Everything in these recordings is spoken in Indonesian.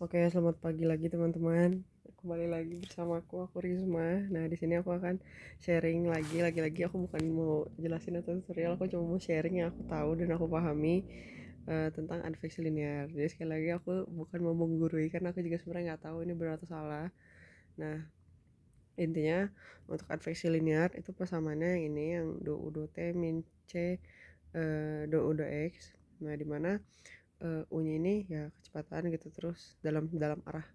Oke, selamat pagi lagi teman-teman. Kembali lagi bersama aku Risma. Nah, di sini aku akan sharing lagi aku bukan mau jelasin atau tutorial, aku cuma mau sharing yang aku tahu dan aku pahami tentang adveksi linear. Jadi sekali lagi aku bukan mau menggurui karena aku juga sebenarnya nggak tahu ini benar atau salah. Nah, intinya untuk adveksi linear itu persamaannya yang ini yang do u do t min c do u do x. Nah, dimana U-nya ini ya kecepatan gitu terus dalam dalam arah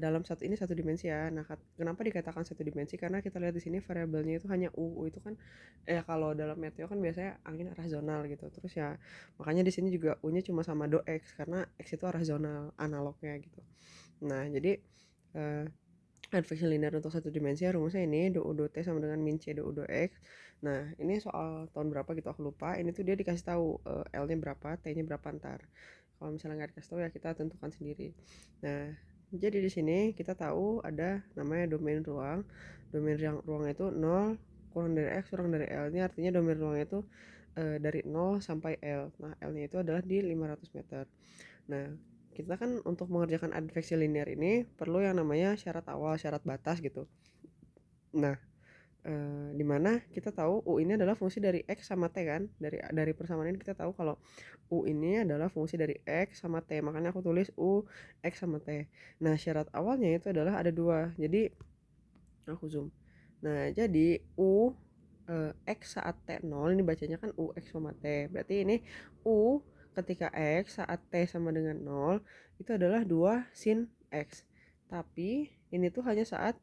dalam satu dimensi ya. Nah, kenapa dikatakan satu dimensi? Karena kita lihat di sini variabelnya itu hanya U. U itu kan kalau dalam meteo kan biasanya angin arah zonal gitu. Terus ya makanya di sini juga U-nya cuma sama do X karena X itu arah zonal analognya gitu. Nah, jadi eh, adveksi linear untuk satu dimensi ya rumusnya ini do U do T sama dengan min C do U do X. Nah, ini soal tahun berapa gitu aku lupa. Ini tuh dia dikasih tahu L-nya berapa, T-nya berapa ntar. Kalau misalnya nggak dikasih tahu ya kita tentukan sendiri. Nah, jadi di sini kita tahu ada namanya domain ruang. Domain ruang itu 0 kurang dari X kurang dari L. Ini artinya domain ruangnya itu dari 0 sampai L. Nah, L-nya itu adalah di 500 meter. Nah, kita kan untuk mengerjakan adveksi linear ini perlu yang namanya syarat awal, syarat batas gitu. Nah, di mana kita tahu U ini adalah fungsi dari X sama T kan. Dari persamaan ini kita tahu kalau U ini adalah fungsi dari X sama T. Makanya aku tulis U X sama T. Nah, syarat awalnya itu adalah ada dua. Jadi aku zoom. Nah, jadi U X saat T0 ini bacanya kan U X sama T. Berarti ini U ketika X saat T sama dengan 0 itu adalah 2 sin X. Tapi ini tuh hanya saat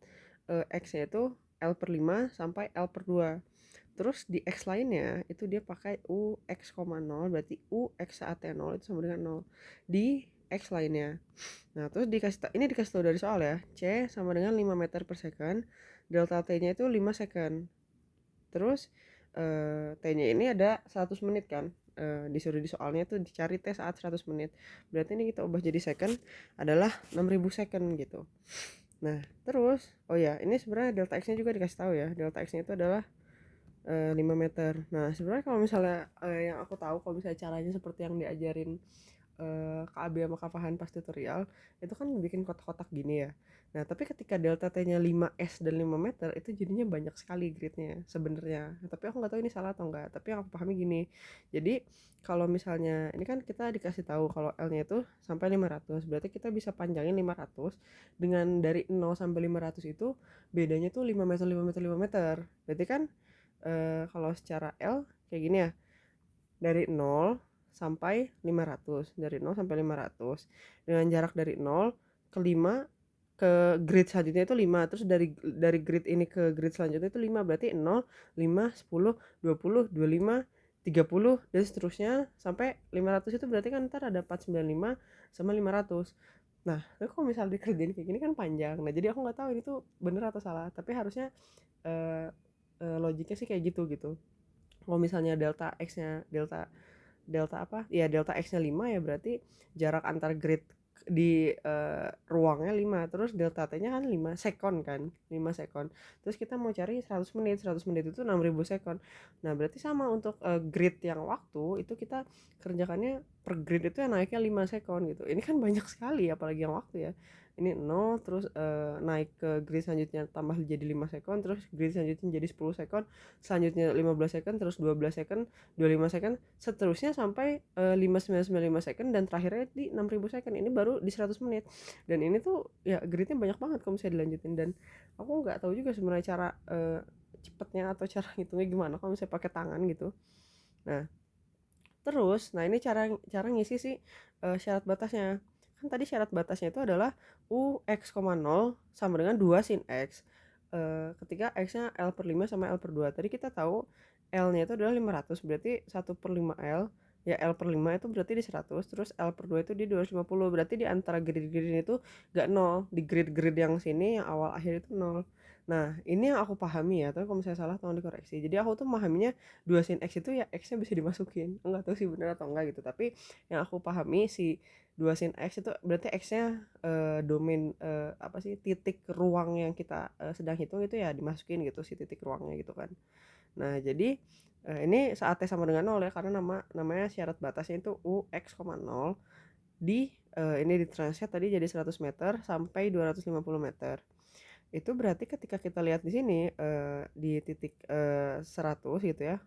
X-nya itu L per 5 sampai L per 2. Terus di X lainnya itu dia pakai U X, 0 berarti U X saat T0 itu sama dengan 0 di X lainnya. Nah, terus ini dikasih tahu dari soal ya. C sama dengan 5 meter per second. Delta T-nya itu 5 second. Terus T-nya ini ada 100 menit kan. Disuruh di soalnya itu dicari T saat 100 menit. Berarti ini kita ubah jadi second adalah 6.000 second gitu. Nah, terus oh ya, ini sebenarnya delta X-nya juga dikasih tahu ya. Delta X-nya itu adalah 5 meter. Nah, sebenarnya kalau misalnya yang aku tahu kalau misalnya caranya seperti yang diajarin Kak Abi sama Kak Fahan pas tutorial itu kan bikin kotak-kotak gini ya. Nah, tapi ketika delta T-nya 5S dan 5 meter itu jadinya banyak sekali gridnya sebenarnya. Nah, tapi aku nggak tahu ini salah atau enggak. Tapi yang aku pahami gini. Jadi kalau misalnya ini kan kita dikasih tahu kalau L-nya itu sampai 500, berarti kita bisa panjangin 500 dengan dari 0 sampai 500 itu bedanya tuh 5 meter 5 meter 5 meter. Berarti kan kalau secara L kayak gini ya. Dari 0 sampai 500, dari 0 sampai 500 dengan jarak dari 0 ke 5 ke grid selanjutnya itu 5, terus dari grid ini ke grid selanjutnya itu 5, berarti 0 5 10 20 25 30 dan seterusnya sampai 500 itu berarti kan ntar ada 495 sama 500. Nah, kalau misalnya dikerjain kayak gini kan panjang. Nah, jadi aku nggak tahu ini tuh bener atau salah, tapi harusnya eh, logiknya sih kayak gitu. Kalau misalnya delta X-nya delta delta apa? Ya delta X-nya 5 ya berarti jarak antar grid di ruangnya 5. Terus delta T-nya kan 5 sekon kan, 5 sekon. Terus kita mau cari 100 menit, 100 menit itu 6.000 sekon. Nah, berarti sama untuk grid yang waktu itu kita kerjakannya per grid itu yang naiknya 5 sekon gitu. Ini kan banyak sekali apalagi yang waktu ya. Ini 0 terus naik ke grid selanjutnya tambah jadi 5 sekon, terus grid selanjutnya jadi 10 sekon, selanjutnya 15 sekon, terus 12 sekon, 25 second, seterusnya sampai 5995 second dan terakhirnya di 6000 second. Ini baru di 100 menit. Dan ini tuh ya gridnya banyak banget kalau misalnya dilanjutin dan aku nggak tahu juga sebenarnya cara cepetnya atau cara ngitungnya gimana kalau misalnya pakai tangan gitu. Nah, terus nah ini cara cara ngisi sih syarat batasnya. Kan tadi syarat batasnya itu adalah U X, 0 sama dengan 2 sin X. Ketika X-nya L per 5 sama L per 2. Tadi kita tahu L-nya itu adalah 500, berarti 1 per 5 L. Ya L per 5 itu berarti di 100, terus L per 2 itu di 250. Berarti di antara grid-grid ini tuh gak 0. Di grid-grid yang sini yang awal akhir itu 0. Nah, ini yang aku pahami ya, tapi kalau misalnya salah tolong dikoreksi. Jadi aku tuh memahaminya 2 sin X itu ya X-nya bisa dimasukin. Enggak tahu sih benar atau enggak gitu, tapi yang aku pahami si 2 sin X itu berarti X-nya domain apa sih titik ruang yang kita sedang hitung itu ya dimasukin gitu si titik ruangnya gitu kan. Nah, jadi ini saat T sama dengan 0 ya karena namanya syarat batasnya itu U X, 0 di ini ditranslate tadi jadi 100 meter sampai 250 meter. Itu berarti ketika kita lihat di sini di titik 100 gitu ya,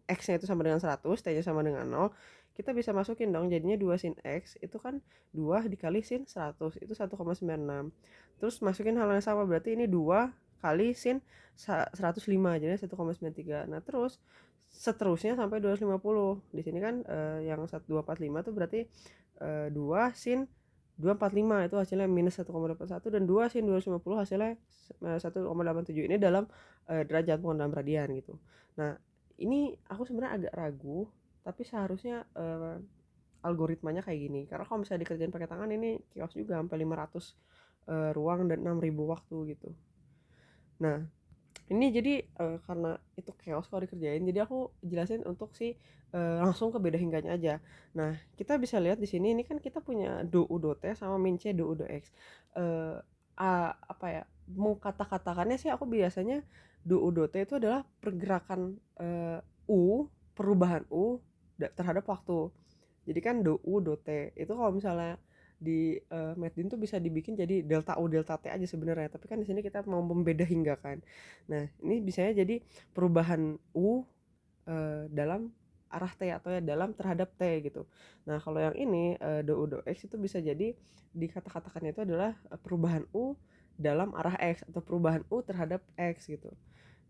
X-nya itu sama dengan 100, T-nya sama dengan 0, kita bisa masukin dong jadinya 2 sin X itu kan 2 dikali sin 100 itu 1,96. Terus masukin hal yang sama berarti ini 2 kali sin 105 jadi 1,93. Nah, terus seterusnya sampai 250. Di sini kan yang 245 tuh berarti 2 sin 245 itu hasilnya minus 1,81 dan 2 sin 250 hasilnya 1,87. Ini dalam derajat bukan dalam radian gitu. Nah, ini aku sebenarnya agak ragu, tapi seharusnya algoritmanya kayak gini. Karena kalau misalnya dikerjain pakai tangan ini kios juga sampai 500 ruang dan 6.000 waktu gitu. Nah, ini jadi karena itu chaos kalau dikerjain, jadi aku jelasin untuk si langsung ke beda hingganya aja. Nah, kita bisa lihat di sini ini kan kita punya do u do t sama min c do u do x. Apa ya? Mau kata-katakannya sih aku biasanya do u do t itu adalah pergerakan u, perubahan u terhadap waktu. Jadi kan do u do t itu kalau misalnya di Matlin tuh bisa dibikin jadi delta U delta T aja sebenarnya, tapi kan di sini kita mau membeda hingga kan. Nah, ini bisanya jadi perubahan U dalam arah T atau ya dalam terhadap T gitu. Nah, kalau yang ini do U do X itu bisa jadi dikata-katakannya itu adalah perubahan U dalam arah X atau perubahan U terhadap X gitu.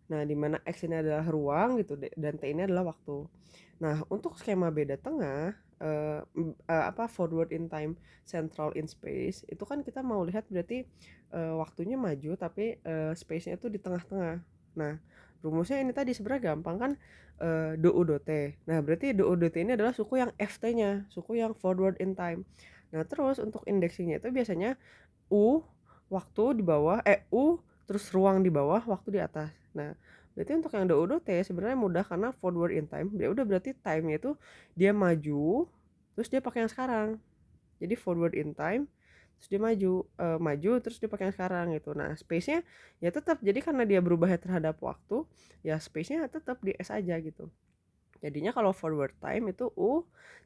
Nah, di mana X ini adalah ruang gitu dan T ini adalah waktu. Nah, untuk skema beda tengah forward in time, central in space, itu kan kita mau lihat berarti waktunya maju tapi space-nya itu di tengah-tengah. Nah, rumusnya ini tadi sebenarnya gampang kan, do u do t. Nah, berarti do u do t ini adalah suku yang ft-nya, suku yang forward in time. Nah, terus untuk indexingnya itu biasanya u waktu di bawah, u terus ruang di bawah, waktu di atas. Nah, berarti untuk yang do u do t sebenarnya mudah karena forward in time. Ya udah berarti time-nya itu dia maju terus dia pakai yang sekarang. Jadi forward in time terus dia maju terus dia pakai yang sekarang gitu. Nah, space-nya ya tetap jadi karena dia berubah terhadap waktu, ya space-nya tetap di S aja gitu. Jadinya kalau forward time itu U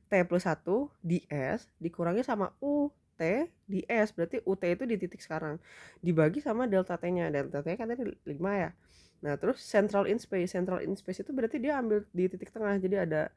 T plus 1 di S dikurangi sama U T di S, berarti UT itu di titik sekarang dibagi sama delta T-nya. Delta T-nya kan tadi 5 ya. Nah, terus central in space itu berarti dia ambil di titik tengah. Jadi ada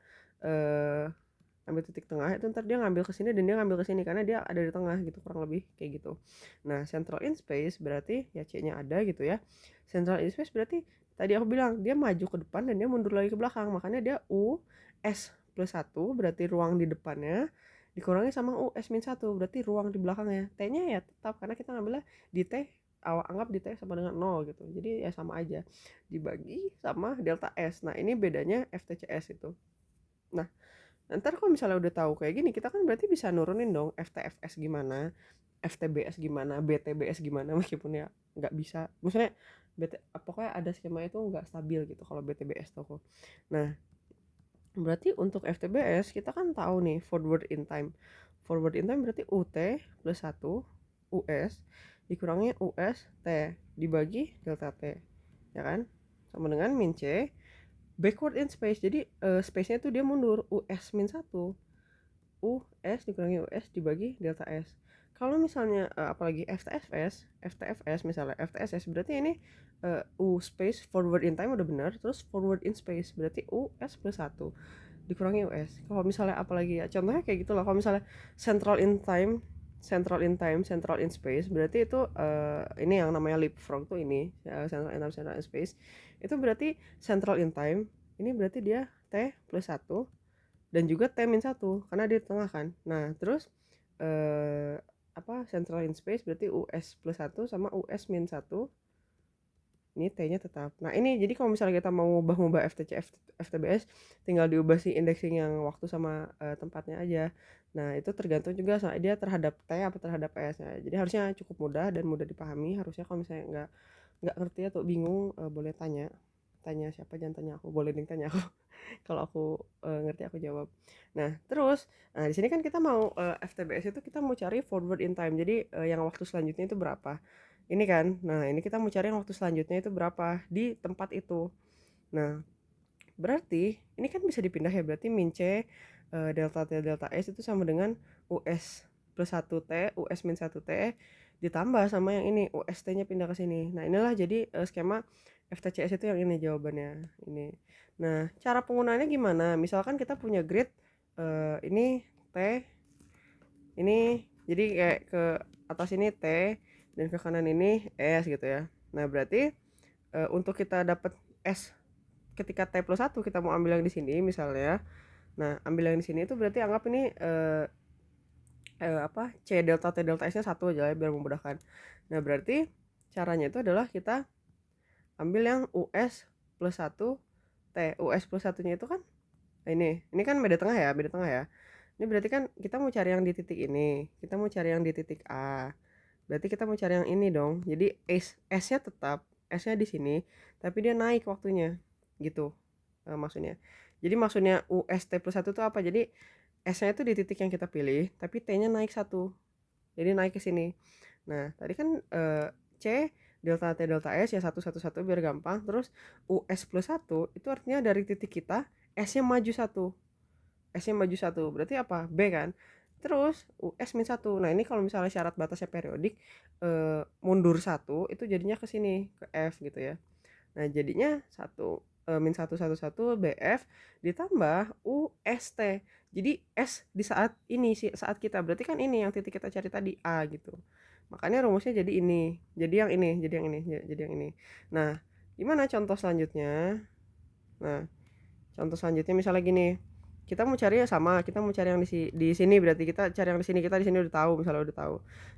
ambil titik tengah itu ntar dia ngambil ke sini dan dia ngambil ke sini karena dia ada di tengah gitu, kurang lebih kayak gitu. Nah, central in space berarti ya C-nya ada gitu ya. Central in space berarti tadi aku bilang dia maju ke depan dan dia mundur lagi ke belakang, makanya dia U S plus 1 berarti ruang di depannya dikurangi sama U S min 1 berarti ruang di belakangnya. T-nya ya tetap karena kita ngambilnya di T, anggap di T sama dengan 0 gitu. Jadi ya sama aja. Dibagi sama delta S. Nah, ini bedanya FTCS itu. Nah, ntar kalau misalnya udah tahu kayak gini, kita kan berarti bisa nurunin dong FTFS gimana, FTBS gimana, BTBS gimana, meskipun ya nggak bisa. Maksudnya pokoknya ada skema itu nggak stabil gitu kalau BTBS tuh. Nah, berarti untuk FTBS kita kan tahu nih forward in time. Forward in time berarti UT plus 1 US dikurangi US T dibagi delta T. Ya kan? Sama dengan min C backward in space. Jadi space-nya tuh dia mundur US min 1. US dikurangi US dibagi delta S. Kalau misalnya apalagi FTFS misalnya FTSS berarti ini U space forward in time udah benar, terus forward in space berarti US plus 1 dikurangi US. Kalau misalnya apalagi ya contohnya kayak gitu lah. Kalau misalnya central in time, central in space berarti itu ini yang namanya leapfrog tuh ini central in time, central in space itu berarti central in time ini berarti dia T plus 1 dan juga T min 1 karena di tengah kan. Nah, terus central in space berarti US plus 1 sama US min 1. Ini T-nya tetap. Nah, ini jadi kalau misalnya kita mau ngubah FTC FTBS tinggal diubah si indexing yang waktu sama tempatnya aja. Nah, itu tergantung juga sama dia terhadap T apa terhadap S. Nah, jadi harusnya cukup mudah dan mudah dipahami. Harusnya kalau misalnya nggak ngerti atau bingung boleh tanya siapa, jangan tanya aku, boleh nih tanya aku. Kalau aku ngerti aku jawab. Nah, terus di sini kan kita mau FTBS itu kita mau cari forward in time. Jadi yang waktu selanjutnya itu berapa? Ini kan. Nah, ini kita mau cari yang waktu selanjutnya itu berapa di tempat itu. Nah, berarti ini kan bisa dipindah ya. Berarti min C delta T delta S itu sama dengan US plus 1 T, US min 1 T, ditambah sama yang ini, UST-nya pindah ke sini. Nah, inilah jadi skema FTCS itu yang ini jawabannya, ini. Nah, cara penggunaannya gimana? Misalkan kita punya grid, ini T, ini jadi kayak ke atas ini T, dan ke kanan ini S gitu ya. Nah, berarti untuk kita dapat S ketika T plus 1 kita mau ambil yang di sini misalnya. Nah, ambil yang di sini itu berarti anggap ini apa C delta T delta S nya 1 aja ya biar memudahkan. Nah, berarti caranya itu adalah kita ambil yang US plus 1 T. US plus 1 nya itu kan ini kan beda tengah ya, beda tengah ya. Ini berarti kan kita mau cari yang di titik ini, kita mau cari yang di titik A. Berarti kita mau cari yang ini dong. Jadi S-nya tetap, S-nya di sini, tapi dia naik waktunya. Gitu. Maksudnya. Jadi maksudnya UST plus 1 itu apa? Jadi S-nya itu di titik yang kita pilih, tapi T-nya naik 1. Jadi naik ke sini. Nah, tadi kan C delta T delta S ya 1 1 1 biar gampang. Terus US plus 1 itu artinya dari titik kita S-nya maju 1. S-nya maju 1. Berarti apa? B kan? Terus US min 1. Nah, ini kalau misalnya syarat batasnya periodik mundur 1 itu jadinya ke sini, ke F gitu ya. Nah, jadinya 1 min 1 1 1 BF ditambah UST. Jadi S di saat ini sih saat kita berarti kan ini yang titik kita cari tadi A gitu. Makanya rumusnya jadi ini. Jadi yang ini, jadi yang ini, jadi yang ini. Nah, gimana contoh selanjutnya? Nah, contoh selanjutnya misalnya gini. Kita mau cari ya sama, kita mau cari yang di sini berarti kita cari yang di sini, kita di sini udah tahu, misalnya udah tahu.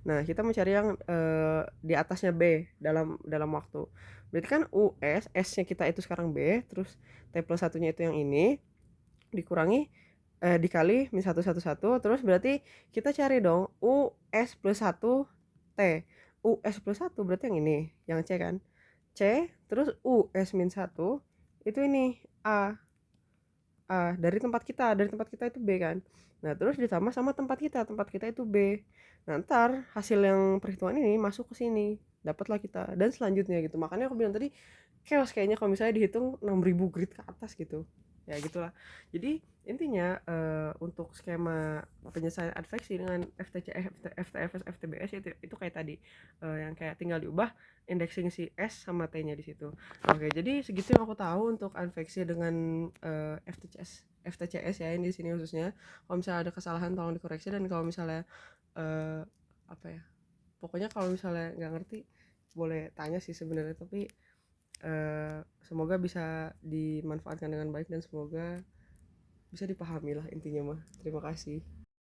Nah, kita mau cari yang di atasnya B dalam waktu. Berarti kan US, S-nya kita itu sekarang B, terus T plus satunya itu yang ini dikurangi dikali min 1 1 1, terus berarti kita cari dong US plus 1 T. US plus 1 berarti yang ini, yang C kan. C terus US min 1 itu ini A. Dari tempat kita itu B kan. Nah, terus ditambah sama tempat kita itu B. Nah, ntar hasil yang perhitungan ini masuk ke sini, dapatlah kita. Dan selanjutnya gitu. Makanya aku bilang tadi chaos kayaknya kalau misalnya dihitung 6.000 grid ke atas gitu. Ya gitulah. Jadi intinya untuk skema penyelesaian adveksi dengan FTCS, FTFS, FTBS itu kayak tadi yang kayak tinggal diubah indexing si S sama T-nya di situ. Oke, jadi segitu yang aku tahu untuk adveksi dengan FTCS ya ini di sini khususnya. Kalau misalnya ada kesalahan tolong dikoreksi, dan kalau misalnya apa ya? Pokoknya kalau misalnya nggak ngerti boleh tanya sih sebenarnya, tapi semoga bisa dimanfaatkan dengan baik dan semoga bisa dipahami lah intinya mah. Terima kasih.